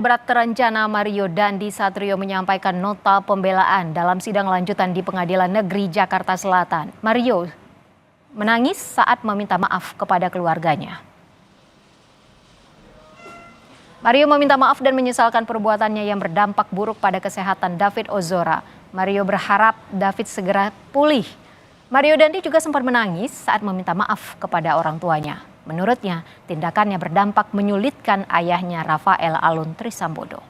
Berat terencana Mario Dandi Satrio menyampaikan nota pembelaan dalam sidang lanjutan di Pengadilan Negeri Jakarta Selatan. Mario menangis saat meminta maaf kepada keluarganya. Mario meminta maaf dan menyesalkan perbuatannya yang berdampak buruk pada kesehatan David Ozora. Mario berharap David segera pulih. Mario Dandi juga sempat menangis saat meminta maaf kepada orang tuanya. Menurutnya, tindakannya berdampak menyulitkan ayahnya Rafael Alun Trisambodo.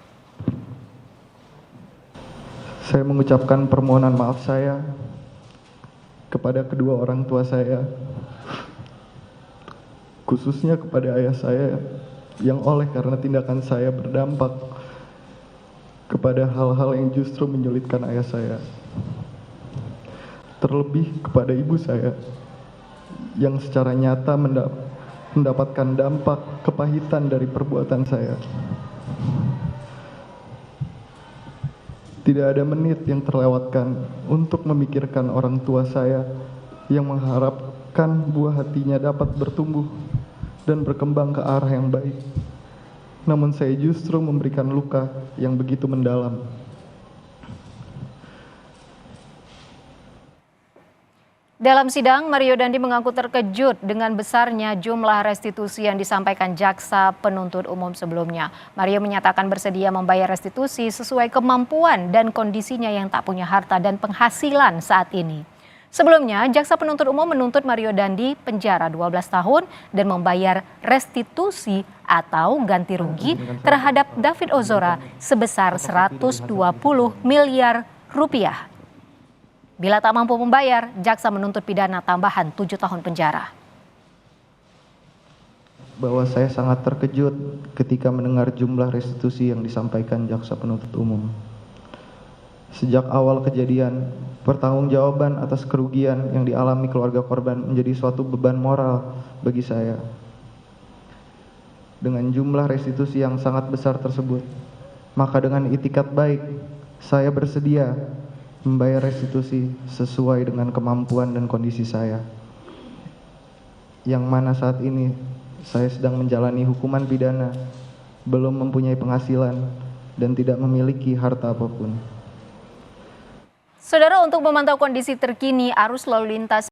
Saya mengucapkan permohonan maaf saya kepada kedua orang tua saya, khususnya kepada ayah saya yang oleh karena tindakan saya berdampak kepada hal-hal yang justru menyulitkan ayah saya. Terlebih kepada ibu saya yang secara nyata mendapatkan dampak kepahitan dari perbuatan saya. Tidak ada menit yang terlewatkan untuk memikirkan orang tua saya yang mengharapkan buah hatinya dapat bertumbuh dan berkembang ke arah yang baik. Namun saya justru memberikan luka yang begitu mendalam. Dalam sidang, Mario Dandi mengaku terkejut dengan besarnya jumlah restitusi yang disampaikan jaksa penuntut umum sebelumnya. Mario menyatakan bersedia membayar restitusi sesuai kemampuan dan kondisinya yang tak punya harta dan penghasilan saat ini. Sebelumnya, jaksa penuntut umum menuntut Mario Dandi penjara 12 tahun dan membayar restitusi atau ganti rugi terhadap David Ozora sebesar 120 miliar rupiah. Bila tak mampu membayar, jaksa menuntut pidana tambahan 7 tahun penjara. Bahwa saya sangat terkejut ketika mendengar jumlah restitusi yang disampaikan jaksa penuntut umum. Sejak awal kejadian, pertanggungjawaban atas kerugian yang dialami keluarga korban menjadi suatu beban moral bagi saya. Dengan jumlah restitusi yang sangat besar tersebut, maka dengan itikat baik, saya bersedia membayar restitusi sesuai dengan kemampuan dan kondisi saya. Yang mana saat ini saya sedang menjalani hukuman pidana, belum mempunyai penghasilan, dan tidak memiliki harta apapun. Saudara, untuk memantau kondisi terkini arus lalu lintas